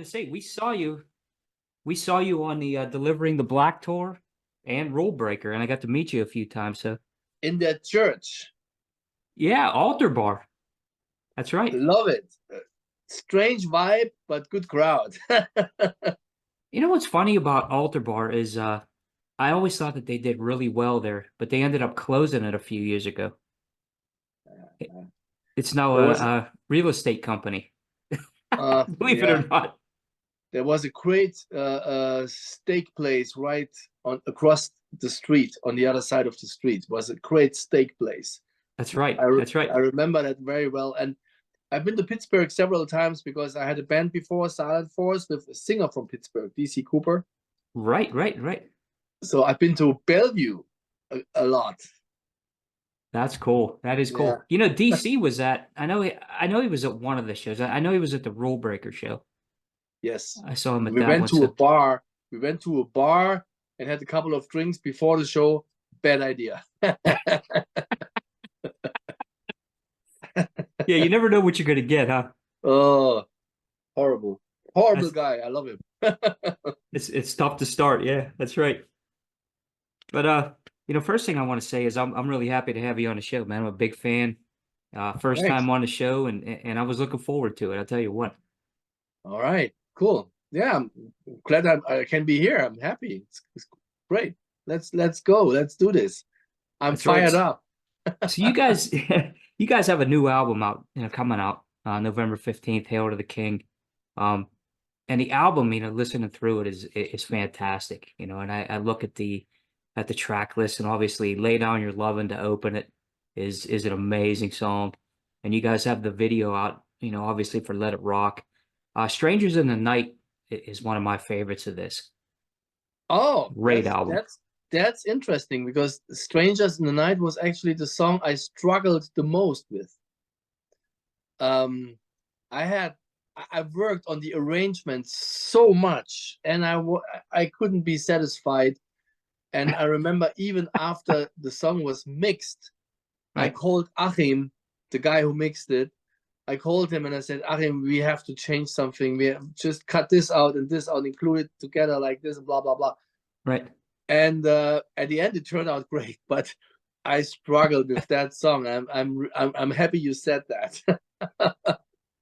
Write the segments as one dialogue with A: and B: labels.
A: to say we saw you on the Delivering the Black tour and Rule Breaker, and I got to meet you a few times. So
B: In that church.
A: yeah, Altar Bar. That's right.
B: Love it. Strange vibe, but good crowd.
A: You know what's funny about Altar Bar is I always thought that they did really well there, but they ended up closing it a few years ago. It's now
B: There was
A: a real estate company. Believe it
B: yeah,
A: or not.
B: there was a great steak place right on across the street on the other side of the street. It was a great steak place.
A: That's right. That's right.
B: I remember that very well. And I've been to Pittsburgh several times because I had a band before, Silent Force, with a singer from Pittsburgh, DC Cooper.
A: Right, right, right.
B: So I've been to Bellevue a lot.
A: That's cool. That is cool.
B: Yeah.
A: You know, DC was at, I know he was at one of the shows. I know he was at the Rule Breaker show.
B: Yes.
A: I saw him at
B: We
A: that
B: went
A: one.
B: to a bar. We went to a bar and had a couple of drinks before the show. Bad idea.
A: Yeah, you never know what you're gonna get, huh?
B: Oh, horrible. Horrible guy. I love him.
A: It's tough to start, yeah, that's right. But you know, first thing I want to say is I'm really happy to have you on the show, man. I'm a big fan. First
B: Thanks.
A: time on the show, and I was looking forward to it. I'll tell you what.
B: All right, cool. Yeah, I'm glad I can be here. I'm happy. It's great. Let's go. Let's do this. I'm
A: That's right.
B: fired up.
A: So you guys, you guys have a new album out, you know, coming out November 15th, Hail to the King. And the album, you know, listening through it is fantastic, you know, and I look at the track list, and obviously Lay Down Your Lovin' to open it is an amazing song. And you guys have the video out, you know, obviously for Let It Rock. Strangers in the Night is one of my favorites of this.
B: Oh,
A: Great album.
B: That's interesting because Strangers in the Night was actually the song I struggled the most with. I've worked on the arrangement so much, and I couldn't be satisfied. And I remember even after the song was mixed,
A: Right.
B: I called Achim, the guy who mixed it. I called him and I said, Achim, we have to change something. We have just cut this out and this out, include it together like this, and blah blah blah.
A: Right.
B: And at the end, it turned out great, but I struggled with that song. I'm happy you said that.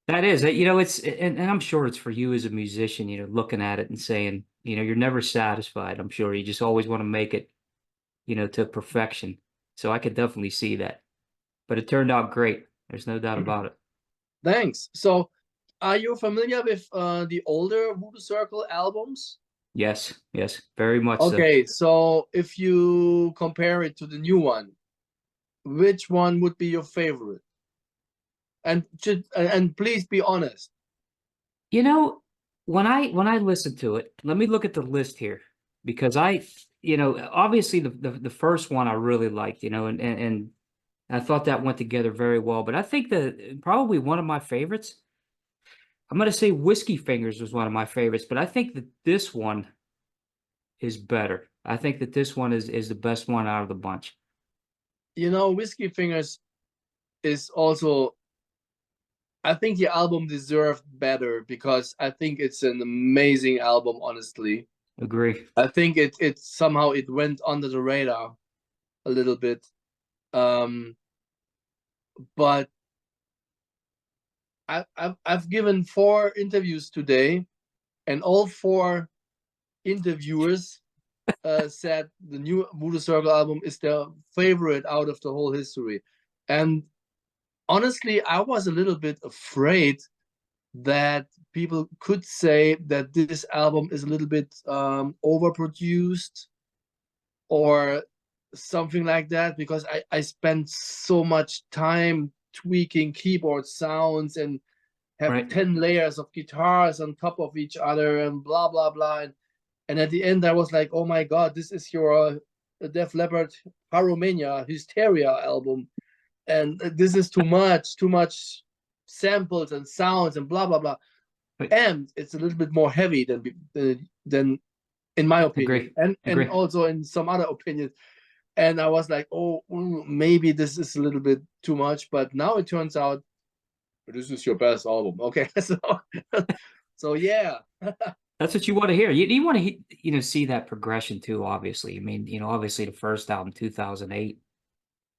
A: That is, you know, and I'm sure it's for you as a musician, you know, looking at it and saying, you know, you're never satisfied. I'm sure you just always want to make it, you know, to perfection. So I could definitely see that. But it turned out great. There's no doubt about it.
B: Thanks. So, are you familiar with the older Voodoo Circle albums?
A: Yes, yes, very much
B: okay, so if you compare it to the new one, which one would be your favorite? And please be honest.
A: You know, when I listen to it, let me look at the list here, because you know, obviously the first one I really liked, you know, and I thought that went together very well. But I think that probably one of my favorites, I'm going to say Whiskey Fingers was one of my favorites, but I think that this one is better. I think that this one is the best one out of the bunch.
B: You know, Whiskey Fingers is also, I think the album deserved better because I think it's an amazing album, honestly.
A: Agree.
B: I think it somehow it went under the radar a little bit. But I've given 4 interviews today, and all 4 interviewers said the new Voodoo Circle album is their favorite out of the whole history. And honestly, I was a little bit afraid that people could say that this album is a little bit overproduced or something like that, because I spent so much time tweaking keyboard sounds and have
A: Right.
B: 10 layers of guitars on top of each other and blah blah blah, and at the end I was like, oh my god, this is your Def Leppard Pyromania Hysteria album, and this is too much samples and sounds and blah blah blah. Right. And it's a little bit more heavy than in my opinion. Agree. And also in some other opinions. And I was like, oh, maybe this is a little bit too much. But now it turns out this is your best album. Okay, So yeah.
A: That's what you want to hear. You want to, see that progression too, obviously. I mean, obviously the first album, 2008,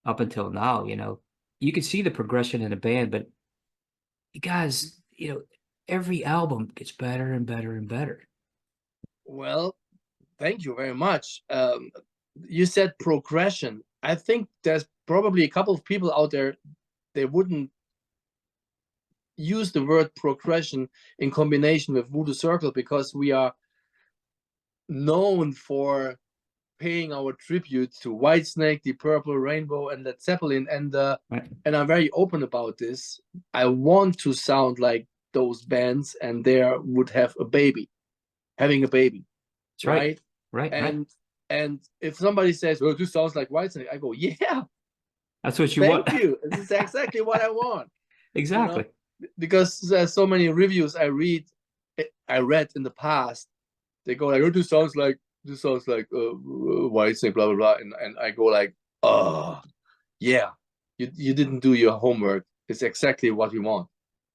A: up until now, you can see the progression in the band, but you guys, every album gets better and better and better.
B: Well, thank you very much. You said progression. I think there's probably a couple of people out there, they wouldn't use the word progression in combination with Voodoo Circle, because we are known for paying our tribute to Whitesnake, DeepPurple, Rainbow, and Led Zeppelin, and
A: Right.
B: and I'm very open about this. I want to sound like those bands, and they would have a baby, having a baby.
A: That's right. Right.
B: And if somebody says, "Oh, this sounds like Whitesnake," I go, "Yeah,
A: that's what you want."
B: Thank you. This is exactly what I want.
A: Exactly.
B: Because there's so many reviews I read in the past. They go like, "Oh, this sounds like Whitesnake, blah blah blah," and I go like, "Oh, yeah, you didn't do your homework. It's exactly what we want,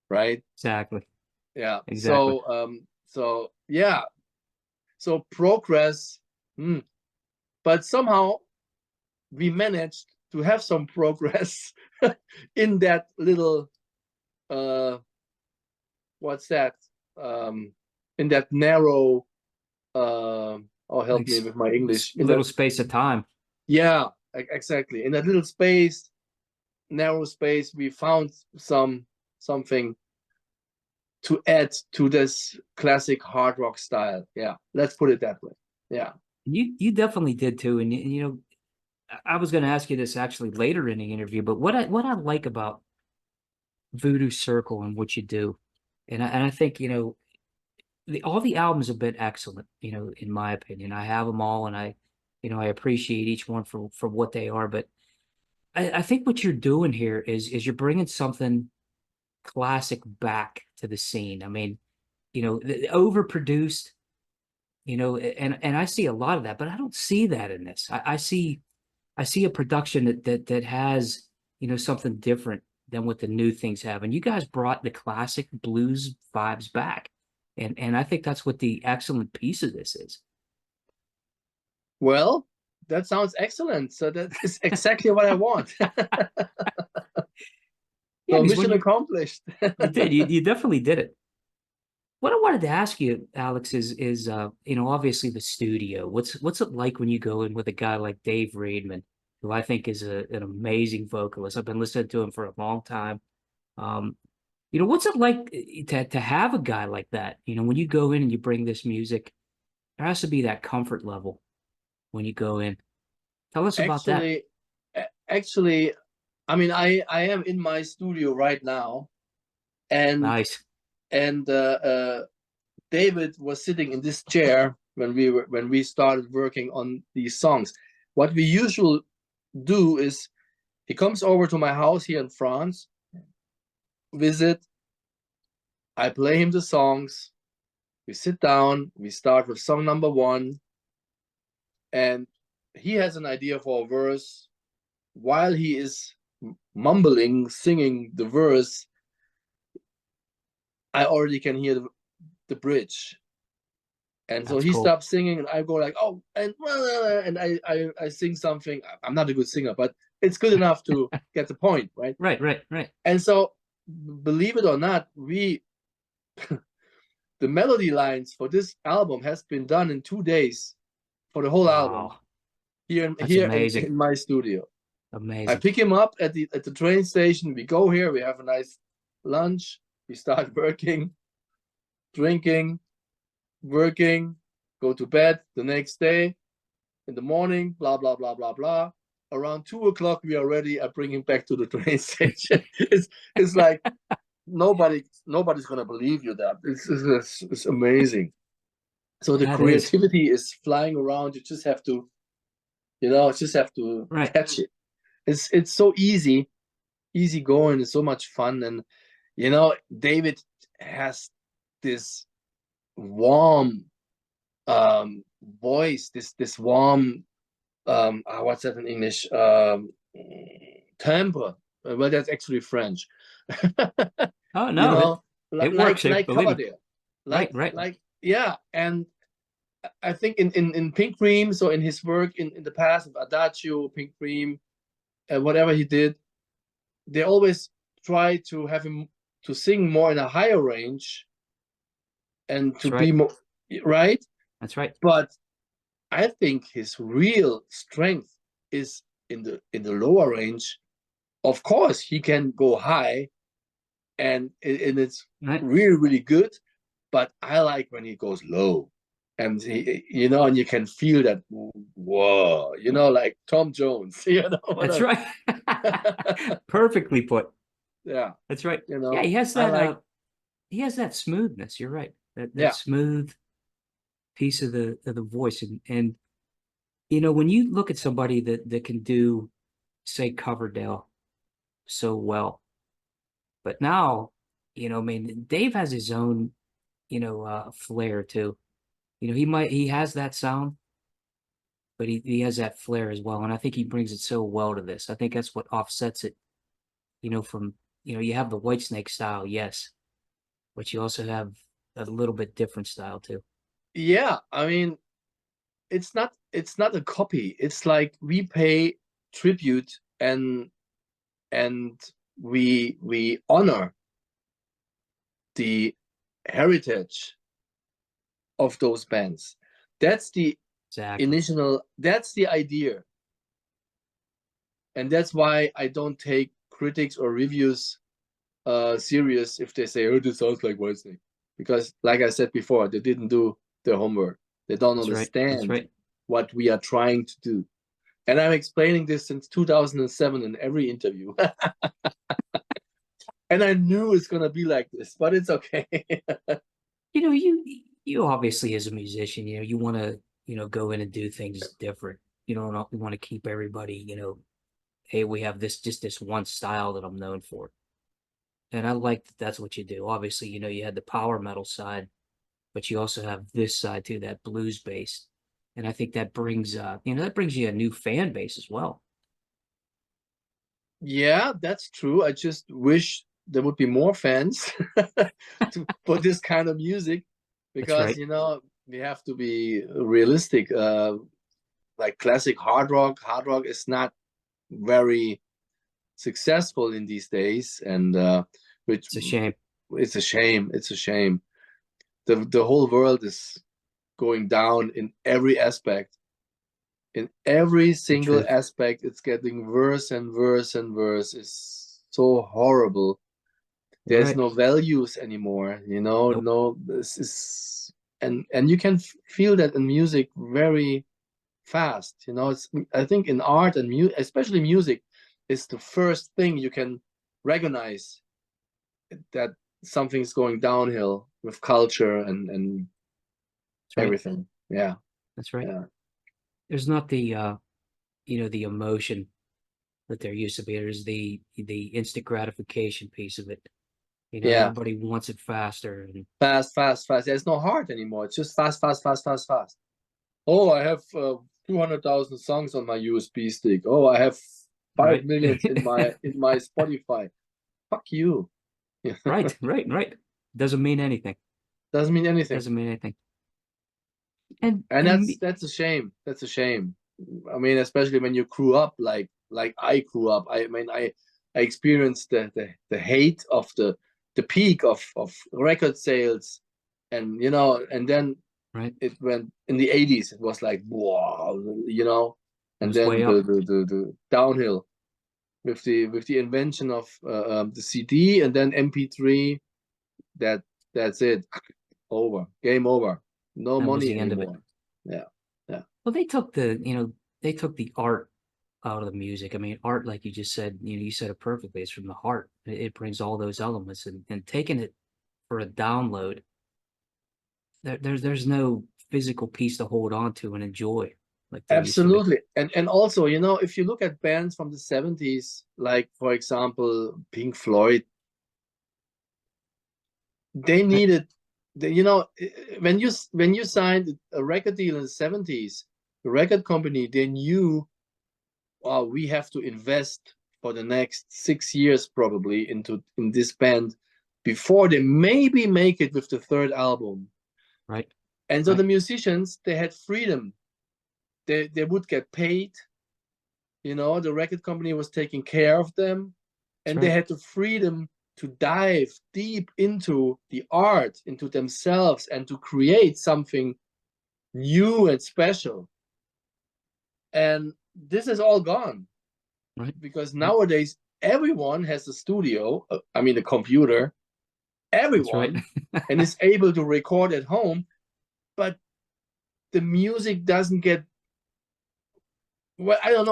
B: right?"
A: Exactly.
B: Yeah.
A: Exactly.
B: So yeah. So progress, but somehow we managed to have some progress in that little what's that? In that narrow help me with my English. In
A: little
B: that
A: space of time.
B: Yeah, exactly. In that little space, narrow space, we found something to add to this classic hard rock style. Yeah, let's put it that way. Yeah.
A: You definitely did too. And I was going to ask you this actually later in the interview, but what I like about Voodoo Circle and what you do, and I think all the albums have been excellent. In my opinion, I have them all, and I appreciate each one for what they are. But I think what you're doing here is you're bringing something classic back to the scene. I mean, the overproduced, and I see a lot of that, but I don't see that in this. I see a production that has, something different than what the new things have. And you guys brought the classic blues vibes back. And I think that's what the excellent piece of this is.
B: Well, that sounds excellent. So that is exactly what I want.
A: Yeah,
B: so mission accomplished.
A: You did. You definitely did it. What I wanted to ask you, Alex, is obviously the studio. What's it like when you go in with a guy like Dave Readman, who I think is an amazing vocalist. I've been listening to him for a long time. What's it like to have a guy like that? When you go in and you bring this music, there has to be that comfort level when you go in. Tell us about that.
B: Actually, I mean, I am in my studio right now, and
A: Nice.
B: And David was sitting in this chair when we started working on these songs. What we usually do is he comes over to my house here in France, visit. I play him the songs. We sit down. We start with song number 1, and he has an idea for a verse. While he is mumbling, singing the verse, I already can hear the bridge. And so he stops singing, and I go like, "Oh," and I sing something. I'm not a good singer, but it's good enough to get the point, right?
A: Right.
B: And so, believe it or not, the melody lines for this album has been done in 2 days for the whole album here in my studio.
A: Amazing.
B: I pick him up at the train station. We go here. We have a nice lunch. We start working, drinking, working, go to bed the next day. In the morning, blah blah blah blah blah. Around 2 o'clock, we are ready. I bring him back to the train station. It's like nobody's gonna believe you. That it's amazing. So the creativity is flying around. You just have to, catch it. It's so easy going. It's so much fun, and David has this warm voice, this warm what's that in English, timbre. Well, that's actually French.
A: Oh no, it works.
B: Like Coverdale.
A: Right, right.
B: like yeah. And I think in Pink Cream, so in his work in the past, Adagio, Pink Cream, whatever he did, they always try to have him to sing more in a higher range and
A: That's
B: to
A: right.
B: be more right.
A: That's right.
B: But I think his real strength is in the lower range. Of course, he can go high, and it's
A: Right.
B: really good. But I like when he goes low, and and you can feel that, whoa, like Tom Jones,
A: That's right. Perfectly put.
B: Yeah,
A: That's right. Yeah, he has
B: I
A: that
B: like,
A: he has that smoothness. You're right. That
B: yeah,
A: smooth piece of the voice. And when you look at somebody that can do, say, Coverdale so well, but now, I mean, Dave has his own, flair too. He has that sound, but he has that flair as well. And I think he brings it so well to this. I think that's what offsets it, from, you have the Whitesnake style, yes, but you also have a little bit different style too.
B: yeah. I mean, it's not a copy. It's like we pay tribute, and we honor the heritage of those bands. That's the
A: Exactly.
B: that's the idea. And that's why I don't take critics or reviews serious if they say, oh, this sounds like Whitesnake. Because like I said before, they didn't do their homework. They don't
A: That's right. That's
B: understand
A: right.
B: what we are trying to do. And I'm explaining this since 2007 in every interview. And I knew it's gonna be like this, but it's okay.
A: You obviously as a musician, you want to, go in and do things different. You don't want to keep everybody, hey, we have this one style that I'm known for. And I like that that's what you do. Obviously, you had the power metal side, but you also have this side too, that blues base. And I think that brings that brings you a new fan base as well.
B: Yeah, that's true. I just wish there would be more fans for this kind of music,
A: That's
B: because
A: right.
B: we have to be realistic. Like classic hard rock is not very successful in these days, and which
A: It's a shame.
B: it's a shame. It's a shame. The whole world is going down in every aspect. In every
A: The
B: single
A: truth.
B: aspect, it's getting worse and worse and worse. It's so horrible.
A: You're
B: There's
A: right.
B: no values anymore,
A: Nope.
B: no, this is, and you can feel that in music very fast. It's, I think, in art and especially music, is the first thing you can recognize that something's going downhill with culture and
A: That's right.
B: everything. Yeah,
A: That's right.
B: yeah,
A: There's not the emotion that there used to be. There's the instant gratification piece of it.
B: yeah.
A: Everybody wants it faster, and
B: Fast, fast, fast. There's no heart anymore. It's just fast, fast, fast, fast, fast. Oh, I have 200,000 songs on my USB stick. Oh, I have 5
A: right,
B: million in my Spotify. Fuck you. Yeah.
A: right. Doesn't mean anything.
B: Doesn't mean anything.
A: Doesn't mean anything. And
B: And
A: and
B: that's a shame. That's a shame. I mean, especially when you grew up like I grew up. I mean, I experienced the hate of the peak of record sales, and then
A: right,
B: it went in the 80s. It was like, wow,
A: it
B: and
A: was
B: then
A: way
B: the
A: up.
B: the downhill with the invention of the CD and then MP3. That's it. Over. Game over. No
A: That was
B: money
A: the end of it.
B: anymore. Yeah, yeah.
A: Well, they took the art out of the music. I mean, art, like you just said, you said it perfectly. It's from the heart. It brings all those elements, and taking it for a download. There's no physical piece to hold on to and enjoy like there used to be.
B: Absolutely. And also, if you look at bands from the 70s, like for example, Pink Floyd, they
A: Right,
B: needed when you signed a record deal in the 70s, the record company, they knew, wow, we have to invest for the next 6 years probably in this band, before they maybe make it with the third album.
A: Right.
B: And so
A: Right.
B: the musicians, they had freedom. They would get paid. You know, the record company was taking care of them, and they had the freedom to dive deep into the art, into themselves, and to create something new and special. And this is all gone.
A: Right.
B: Because nowadays everyone has a studio, I mean a computer, everyone, and is able to record at home, but the music doesn't get, well, I don't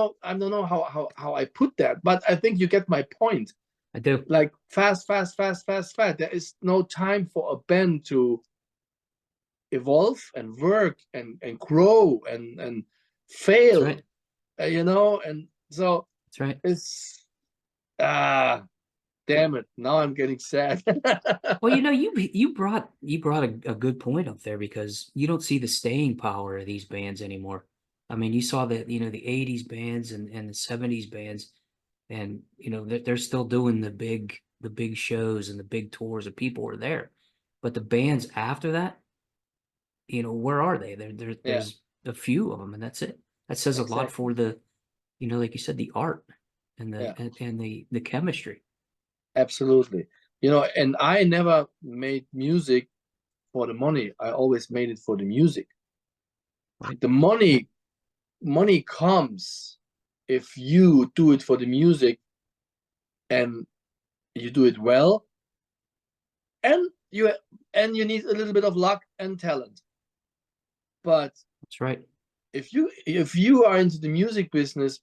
B: know how I put that, but I think you get my point.
A: I do.
B: Like fast. There is no time for a band to evolve and work and grow and fail.
A: That's right.
B: You know, and so
A: That's right.
B: it's damn it, now I'm getting sad.
A: Well, you know, you brought a good point up there, because you don't see the staying power of these bands anymore. I mean, you saw the, you know, the 80s bands and the 70s bands, and you know, they're still doing the big shows and the big tours, and people were there. But the bands after that, you know, where are they? There's a few of them, and that's it. That says a lot for the, you know, like you said, the art and the chemistry.
B: Absolutely. You know, and I never made music for the money. I always made it for the music.
A: Right.
B: The money comes if you do it for the music and you do it well, and you need a little bit of luck and talent. But
A: that's right.
B: If you are into the music business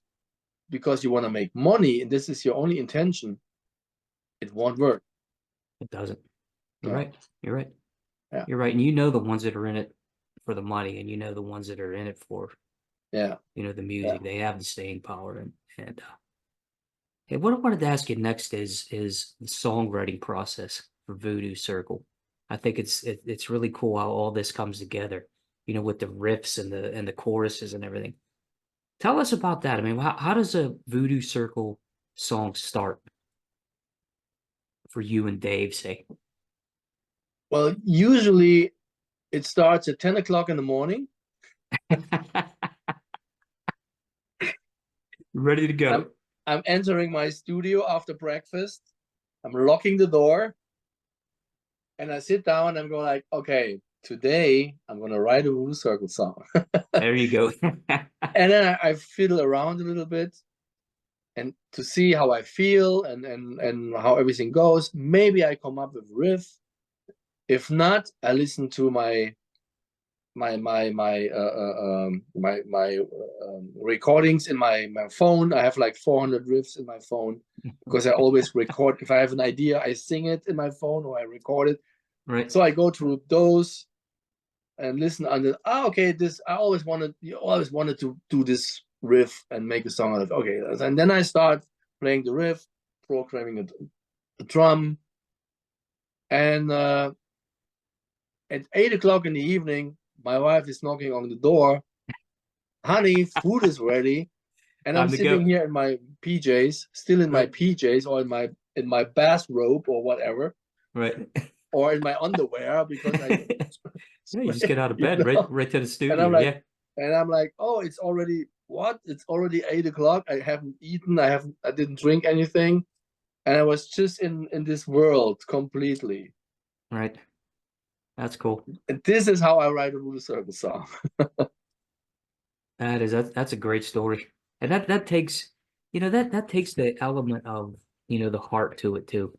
B: because you want to make money and this is your only intention, it won't work.
A: It doesn't. You're
B: No.
A: right. You're right.
B: Yeah.
A: You're right. And you know the ones that are in it for the money, and you know the ones that are in it for,
B: Yeah,
A: you know, the music. They have the staying power. And hey, what I wanted to ask you next is the songwriting process for Voodoo Circle. I think it's really cool how all this comes together, you know, with the riffs and the choruses and everything. Tell us about that. I mean, how does a Voodoo Circle song start for you and Dave, say?
B: well, usually it starts at 10 o'clock in the morning.
A: Ready to go.
B: I'm entering my studio after breakfast. I'm locking the door and I sit down and I'm going like, okay, today I'm going to write a Voodoo Circle song.
A: There you go.
B: And then I fiddle around a little bit and to see how I feel and how everything goes. Maybe I come up with a riff. If not, I listen to my recordings in my phone. I have like 400 riffs in my phone because I always record. If I have an idea, I sing it in my phone or I record it.
A: Right.
B: So I go through those and listen under. Okay, this you always wanted to do this riff and make a song out of it. Okay, and then I start playing the riff, programming a drum, and at 8 o'clock in the evening, my wife is knocking on the door. Honey, food is ready. And I'm sitting here in my PJs, still in my PJs or in my bathrobe or whatever.
A: Right.
B: Or in my underwear because I
A: you just get out of bed, right to the studio.
B: And I'm like, oh, it's already what? It's already 8 o'clock. I haven't eaten, I didn't drink anything. And I was just in this world completely.
A: Right. That's cool.
B: And this is how I write a Voodoo Circle song.
A: That's a great story. And that takes, you know, that takes the element of, you know, the heart to it too.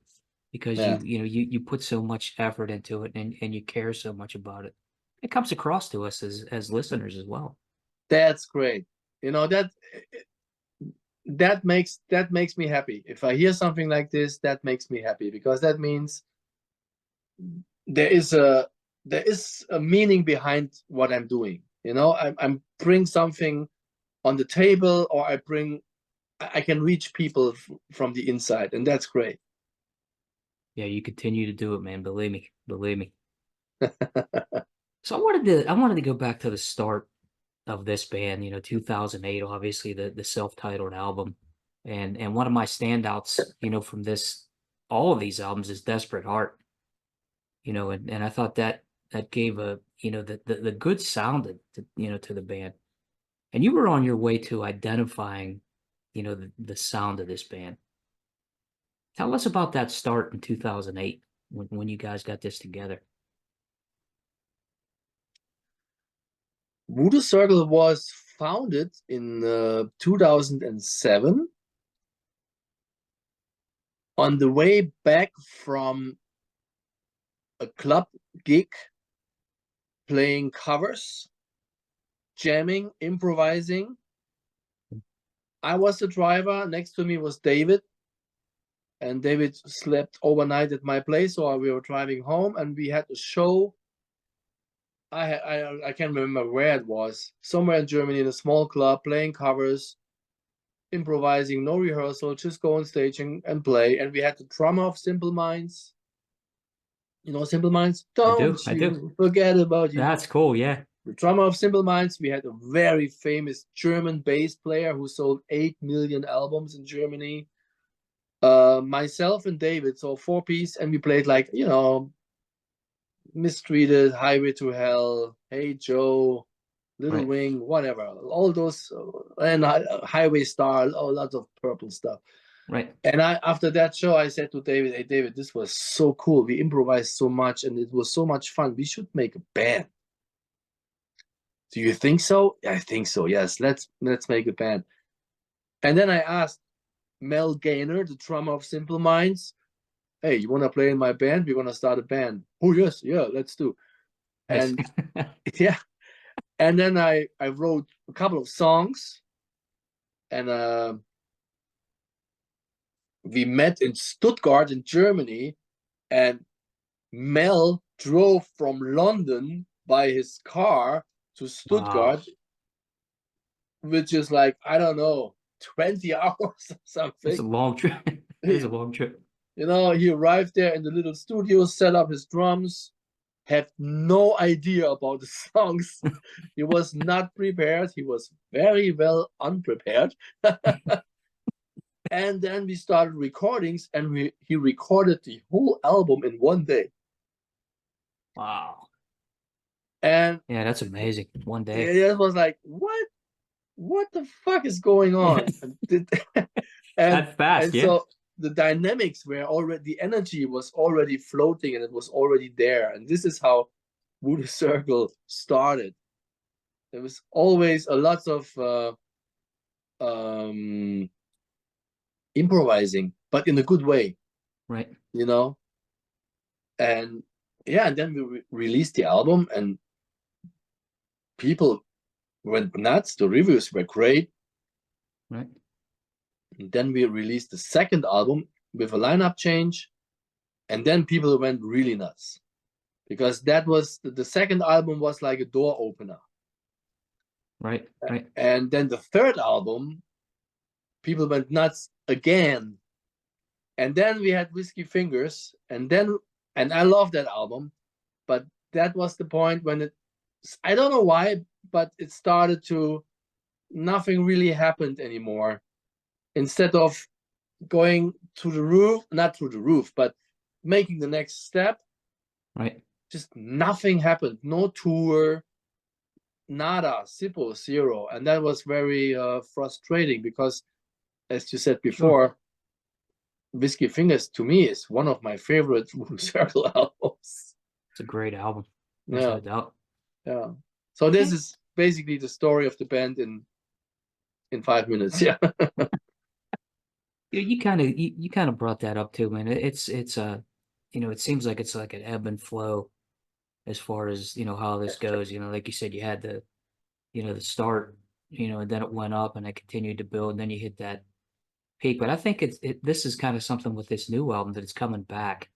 A: Because you put so much effort into it and you care so much about it. It comes across to us as listeners as well.
B: That's great. You know, that makes me happy. If I hear something like this, that makes me happy because that means there is a meaning behind what I'm doing. You know, I'm bring something on the table, or I can reach people from the inside, and that's great.
A: Yeah, you continue to do it, man. Believe me. So I wanted to go back to the start of this band, you know, 2008, obviously the self-titled album. And one of my standouts, you know, from all of these albums is Desperate Heart. you know, and I thought that gave a, you know, the good sound to, you know, to the band. And you were on your way to identifying, you know, the sound of this band. Tell us about that start in 2008 when you guys got this together.
B: Voodoo Circle was founded in 2007 on the way back from a club gig, playing covers, jamming, improvising. I was the driver. Next to me was David, and David slept overnight at my place, so we were driving home, and we had a show. I can't remember where it was. Somewhere in Germany, in a small club, playing covers, improvising, no rehearsal, just go on stage and play. And we had the drummer of Simple Minds. You know Simple Minds? Don't
A: I do.
B: forget about you.
A: That's cool, yeah.
B: The drummer of Simple Minds. We had a very famous German bass player who sold 8 million albums in Germany. Myself and David, so 4-piece, and we played like, you know, Mistreated, Highway to Hell, Hey Joe, Little
A: Right.
B: Wing, whatever, all those, and Highway Star, a lot of Purple stuff.
A: Right.
B: And after that show, I said to David, "Hey David, this was so cool. We improvised so much, and it was so much fun. We should make a band. Do you think so?" "I think so. Yes, let's make a band." And then I asked Mel Gaynor, the drummer of Simple Minds, "Hey, you want to play in my band? We're gonna start a band." "Oh yes, yeah, let's do."
A: Nice.
B: And yeah, and then I wrote a couple of songs, and we met in Stuttgart in Germany, and Mel drove from London by his car to Stuttgart,
A: Wow.
B: which is like, I don't know, 20 hours or something.
A: It's a long trip. It is a long trip.
B: You know, he arrived there in the little studio, set up his drums, had no idea about the songs. He was not prepared. He was very well unprepared. And then we started recordings, and he recorded the whole album in one day.
A: Wow.
B: And
A: Yeah, that's amazing. One day.
B: it was like, what the fuck is going on? and
A: That fast, yeah.
B: so the dynamics were already, the energy was already floating, and it was already there. And this is how Voodoo Circle started. There was always a lot of improvising, but in a good way,
A: Right.
B: you know. And yeah, and then we released the album, and people went nuts. The reviews were great.
A: Right.
B: And then we released the second album with a lineup change, and then people went really nuts, because that was the second album was like a door opener.
A: Right. Right.
B: And then the third album, people went nuts again. And then we had Whiskey Fingers, and I love that album, but that was the point when I don't know why, but it started to, nothing really happened anymore. Instead of going to the roof, not through the roof, but making the next step,
A: Right.
B: just nothing happened. No tour, nada, Sippo, zero. And that was very frustrating, because, as you said before,
A: Sure.
B: Whiskey Fingers to me is one of my favorite Voodoo Circle albums.
A: It's a great album. There's
B: Yeah,
A: no doubt.
B: yeah. So this is basically the story of the band in 5 minutes. Yeah.
A: You kind of brought that up too, man. It's you know, it seems like it's like an ebb and flow as far as, you know, how this goes. You know, like you said, you had the, you know, the start, you know, and then it went up and it continued to build, and then you hit that peak. But I think this is kind of something with this new album that it's coming back.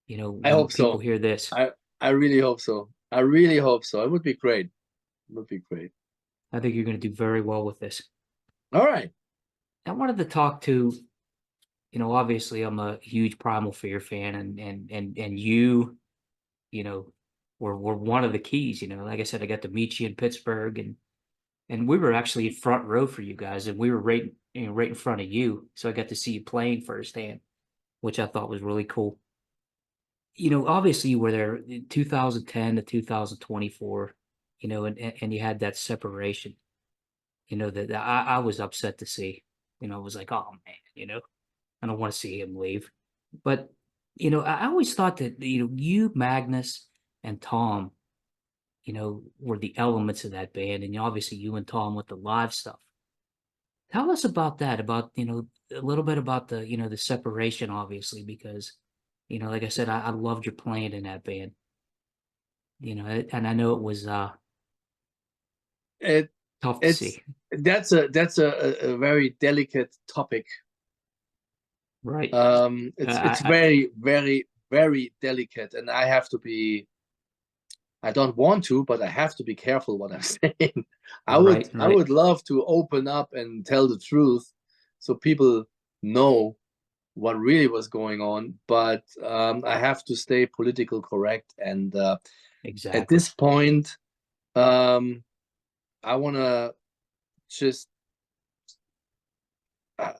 A: You know,
B: I
A: when
B: hope
A: people
B: so.
A: hear this,
B: I really hope so. I really hope so. It would be great. It would be great.
A: I think you're going to do very well with this.
B: All right.
A: I wanted to talk to, you know, obviously I'm a huge Primal Fear fan, and you know, were one of the keys. You know, like I said, I got to meet you in Pittsburgh, and we were actually in front row for you guys, and we were right, you know, right in front of you, so I got to see you playing firsthand, which I thought was really cool. you know, obviously you were there in 2010 to 2024, you know, and you had that separation, you know, that I was upset to see. You know, I was like, oh man, you know, I don't want to see him leave. But, you know, I always thought that, you know, you, Magnus, and Tom, you know, were the elements of that band. And obviously you and Tom with the live stuff. Tell us about that, about, you know, a little bit about the, you know, the separation, obviously, because, you know, like I said, I loved your playing in that band, you know, and I know it was
B: It
A: tough to
B: it's
A: see.
B: that's a very delicate topic.
A: Right.
B: It's very, very, very delicate, and I have to be. I don't want to, but I have to be careful what I'm saying. I would
A: right,
B: I
A: right.
B: would love to open up and tell the truth, so people know what really was going on. But I have to stay political correct, and at
A: Exactly.
B: this point, um, I want to just uh,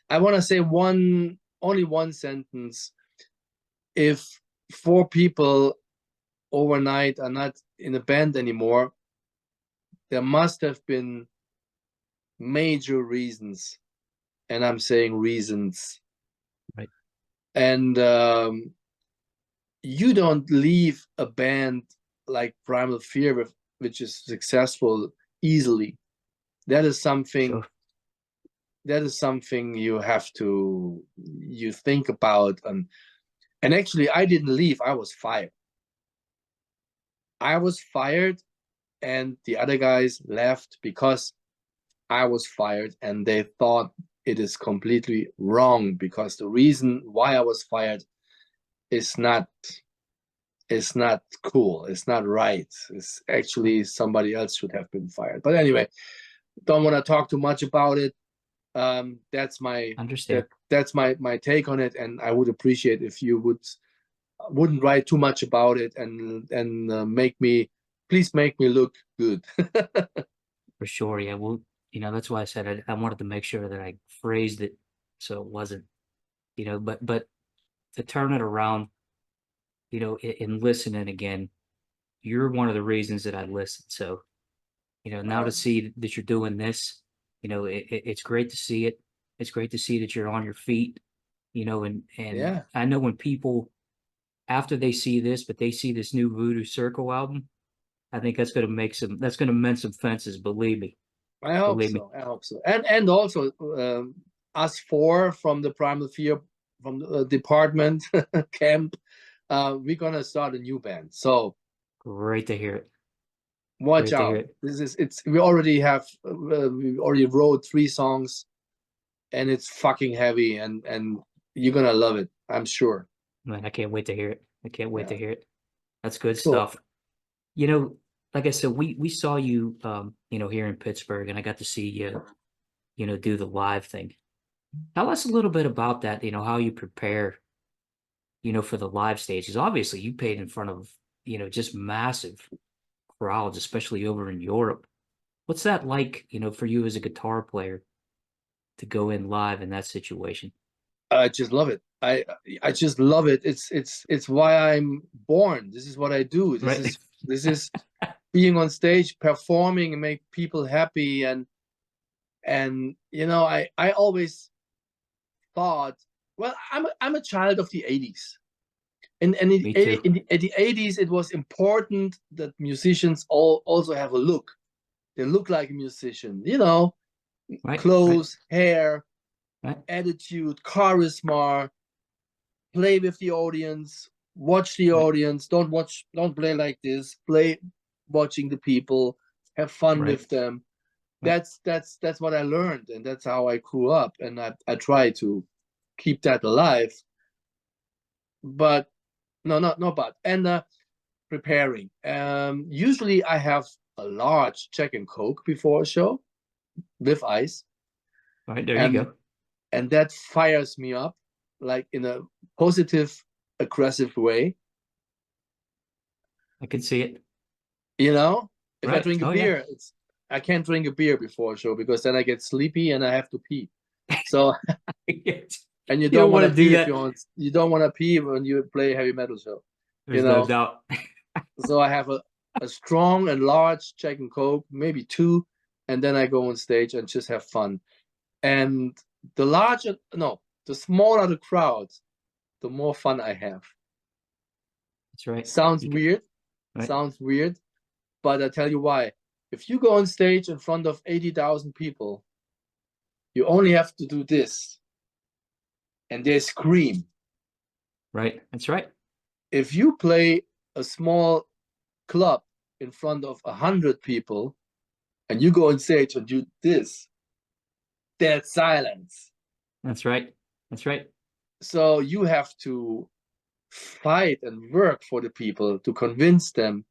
B: I want to say only one sentence. If four people overnight are not in a band anymore, there must have been major reasons, and I'm saying reasons.
A: Right.
B: And you don't leave a band like Primal Fear, which is successful, easily. That is something.
A: Sure.
B: That is something you think about. And actually, I didn't leave. I was fired. I was fired, and the other guys left because I was fired, and they thought it is completely wrong because the reason why I was fired is not cool. It's not right. It's actually somebody else should have been fired. But anyway, don't want to talk too much about it. That's my
A: Understand.
B: that's my take on it, and I would appreciate if you wouldn't write too much about it, and please make me look good.
A: For sure. Yeah. Well, you know, that's why I said I wanted to make sure that I phrased it so it wasn't, you know, but to turn it around, you know, in listening again, you're one of the reasons that I listened. So, you know, now to
B: Well,
A: see that you're doing this, you know, it's great to see it. It's great to see that you're on your feet, you know, and
B: yeah,
A: I know when people after they see this, but they see this new Voodoo Circle album, I think that's gonna mend some fences, believe me.
B: I hope
A: Believe me.
B: so. I hope so. And also us four from the Primal Fear from the department camp, we're gonna start a new band. So
A: Great to hear it.
B: watch
A: Great to hear
B: out.
A: it.
B: This is it's we already have we already wrote 3 songs, and it's fucking heavy, and you're gonna love it. I'm sure.
A: Man, I can't wait to hear it. I can't wait to
B: Yeah.
A: hear it. That's good
B: Cool.
A: stuff. You know, like I said, we saw you you know, here in Pittsburgh and I got to see you, you know, do the live thing. Tell us a little bit about that, you know, how you prepare, you know, for the live stages. Obviously, you played in front of, you know, just massive crowds, especially over in Europe. What's that like, you know, for you as a guitar player to go in live in that situation?
B: I just love it. I just love it. It's why I'm born. This is what I do.
A: Right.
B: This is being on stage, performing, and make people happy. And I always thought, well, I'm a child of the 80s. And
A: Me too.
B: in the 80s, it was important that musicians all also have a look. They look like a musician,
A: Right. Right.
B: clothes, hair,
A: Right.
B: attitude, charisma, play with the audience, watch the
A: Right.
B: audience, don't play like this, play watching the people, have fun
A: Right.
B: with them.
A: Right.
B: That's what I learned, and that's how I grew up, and I try to keep that alive. But no, no, but and preparing. Usually I have a large Jack and Coke before a show with ice,
A: All right. There you
B: and
A: go.
B: and that fires me up like in a positive, aggressive way.
A: I can see it.
B: If I
A: Right.
B: drink a
A: Oh yeah.
B: beer, I can't drink a beer before a show because then I get sleepy and I have to pee. So And you
A: You don't
B: don't want
A: want
B: to
A: to do
B: pee if
A: that.
B: you don't want to pee when you play a heavy metal show.
A: There's no doubt.
B: So I have a strong and large Jack and Coke, maybe two, and then I go on stage and just have fun. And the smaller the crowd, the more fun I have.
A: That's right.
B: Sounds weird.
A: Right.
B: Sounds weird, but I tell you why. If you go on stage in front of 80,000 people, you only have to do this, and they scream.
A: Right. That's right.
B: If you play a small club in front of 100 people, and you go on stage and do this, dead silence.
A: That's right. That's right.
B: So you have to fight and work for the people to convince them,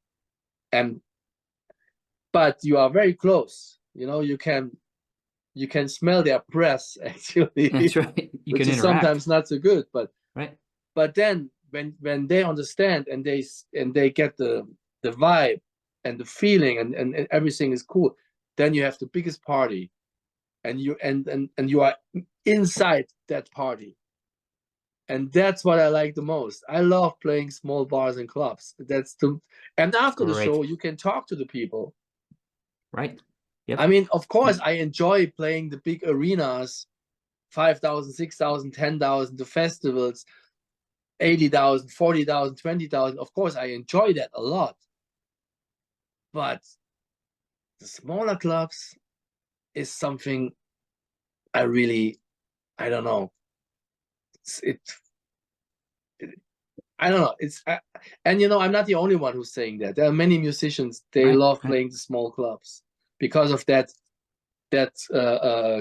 B: but you are very close. You can smell their breath actually.
A: That's right. You
B: which
A: can
B: is
A: interact.
B: sometimes not so good,
A: Right.
B: but then when they understand and they get the vibe and the feeling and everything is cool, then you have the biggest party, and you are inside that party. And that's what I like the most. I love playing small bars and clubs. And after the show, you can talk to the people.
A: Right. Yep.
B: I mean, of course, I enjoy playing the big arenas, 5,000, 6,000, 10,000, the festivals, 80,000, 40,000, 20,000. Of course, I enjoy that a lot. But the smaller clubs is something I don't know. I don't know. And I'm not the only one who's saying that. There are many musicians, they love playing the small clubs because of that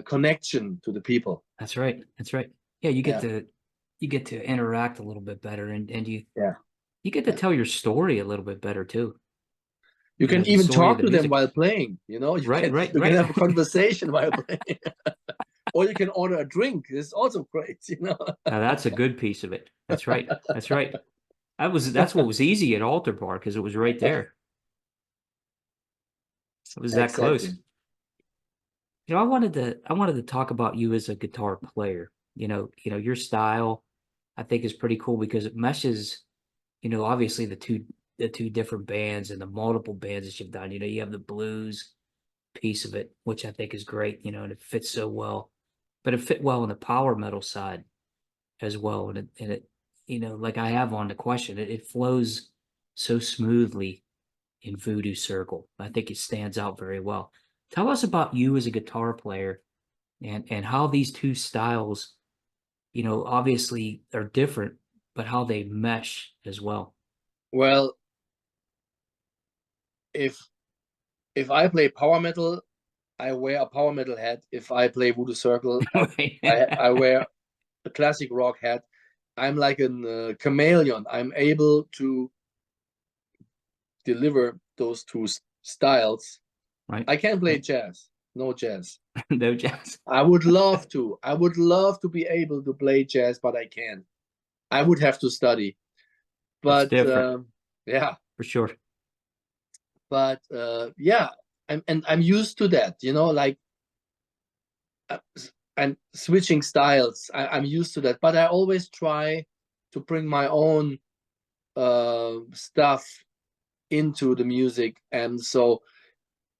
B: connection to the people.
A: That's right. That's right. Yeah, you get to interact a little bit better, and you get to tell your story a little bit better too.
B: You can even talk to them while playing. You can have a conversation while playing. Or you can order a drink. It's also great,
A: Now that's a good piece of it. That's right. That's right. That's what was easy at Altar Bar, because it was right there. It was that close. I wanted to talk about you as a guitar player. Your style, I think, is pretty cool because it meshes, obviously the two different bands and the multiple bands that you've done. You have the blues piece of it, which I think is great, and it fits so well. But it fit well on the power metal side as well. And it like I have on the question, it flows so smoothly in Voodoo Circle. I think it stands out very well. Tell us about you as a guitar player and how these two styles, obviously are different, but how they mesh as well.
B: Well, if I play power metal, I wear a power metal hat. If I play Voodoo Circle, I wear a classic rock hat. I'm like a chameleon. I'm able to deliver those two styles.
A: Right.
B: I can't play jazz. No jazz.
A: No jazz.
B: I would love to. I would love to be able to play jazz, but I can't. I would have to study. But yeah,
A: for sure.
B: But yeah, I'm used to that. Like I'm switching styles. I'm used to that. But I always try to bring my own stuff into the music, and so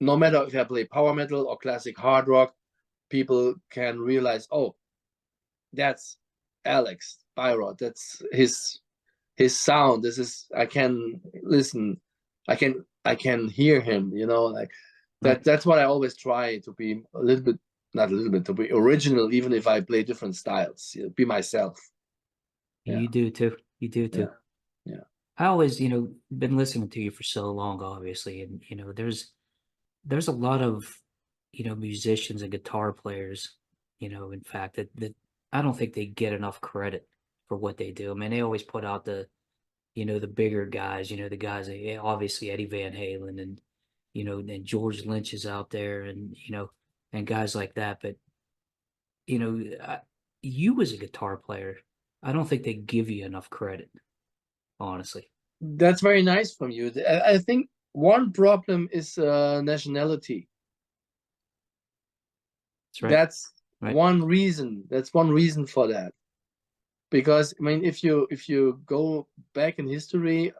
B: no matter if I play power metal or classic hard rock, people can realize, oh, that's Alex Beyrodt. That's his sound. This is, I can listen. I can hear him. Like that. That's what I always try to be a little bit, not a little bit, to be original, even if I play different styles. Be myself.
A: Yeah. You do too. You do too.
B: Yeah.
A: I always, been listening to you for so long, obviously, and there's a lot of musicians and guitar players, in fact, that I don't think they get enough credit for what they do. I mean, they always put out the bigger guys, the guys, obviously Eddie Van Halen and and George Lynch is out there, and and guys like that. But you as a guitar player, I don't think they give you enough credit, honestly.
B: That's very nice from you. I think one problem is nationality.
A: That's right.
B: That's one reason. That's one reason for that. because I mean, if you go back in history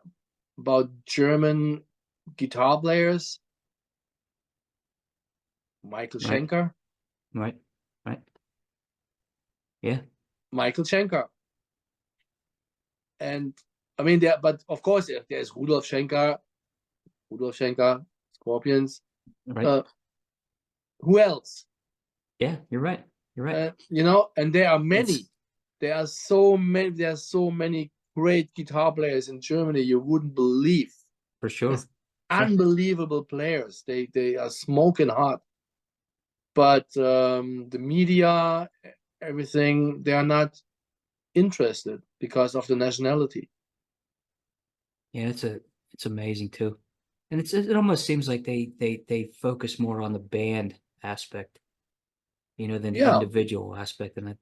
B: about German guitar players, Michael
A: Right.
B: Schenker,
A: Right. Right. Yeah.
B: Michael Schenker, and I mean, but of course there's Rudolf Schenker, Scorpions.
A: Right.
B: Who else?
A: Yeah, you're right. You're right.
B: You know, and there are many.
A: It's
B: There are so many. There are so many great guitar players in Germany. You wouldn't believe.
A: for sure.
B: There's unbelievable players. They are smoking hot. But the media, everything, they are not interested because of the nationality.
A: Yeah, it's amazing too. And it almost seems like they focus more on the band aspect, you know, than the
B: Yeah,
A: individual aspect. And that,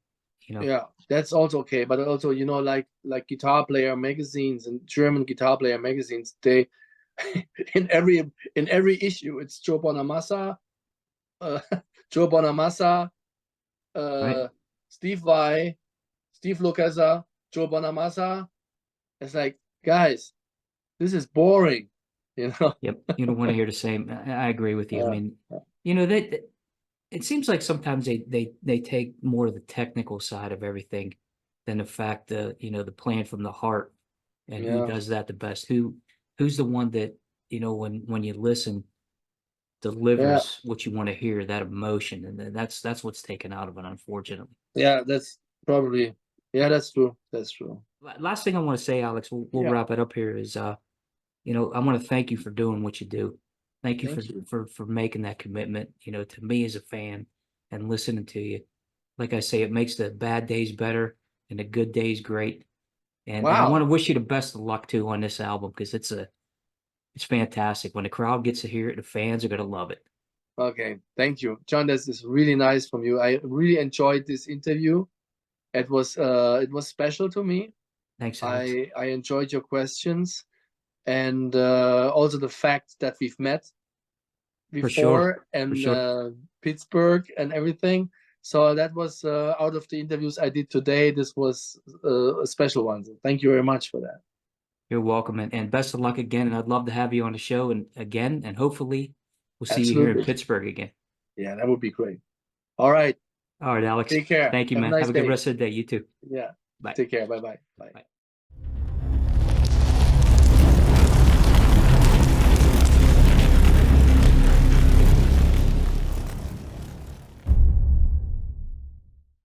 A: you know,
B: yeah, that's also okay. But also, you know, like guitar player magazines and German guitar player magazines, they in every issue it's Joe Bonamassa, Joe Bonamassa,
A: right?
B: Steve Vai, Steve Lukather, Joe Bonamassa. It's like, guys, this is boring, you know.
A: Yep. You don't want to hear the same. I agree with you. I mean,
B: Yeah.
A: you know, it seems like sometimes they take more of the technical side of everything than the fact that, you know, the playing from the heart and who
B: Yeah.
A: does that the best. Who's the one that, you know, when you listen, delivers what you want to hear, that emotion. And then that's what's taken out of it, unfortunately.
B: Yeah, that's probably, yeah, that's true. That's true.
A: Last thing I want to say, Alex, we'll
B: Yeah.
A: wrap it up here is you know, I want to thank you for doing what you do. Thank you
B: Thank you.
A: for making that commitment, you know, to me as a fan and listening to you. Like I say, it makes the bad days better and the good days great. And I want
B: Wow.
A: to wish you the best of luck too on this album because it's fantastic. When the crowd gets to hear it, the fans are gonna love it.
B: Okay. Thank you, John. This is really nice from you. I really enjoyed this interview. It was special to me.
A: Thanks, Alex.
B: I enjoyed your questions and also the fact that we've met
A: For sure.
B: before
A: For
B: and
A: sure.
B: Pittsburgh and everything. So that was out of the interviews I did today. This was a special one. So thank you very much for that.
A: You're welcome, and best of luck again. And I'd love to have you on the show and again, and hopefully we'll see you here in
B: Absolutely.
A: Pittsburgh again.
B: Yeah, that would be great. All right.
A: All right, Alex.
B: Take care.
A: Thank you,
B: Have a
A: man.
B: nice
A: Have a good
B: day.
A: rest of the day. You too.
B: Yeah.
A: Bye.
B: Take care. Bye-bye. Bye.
A: Bye.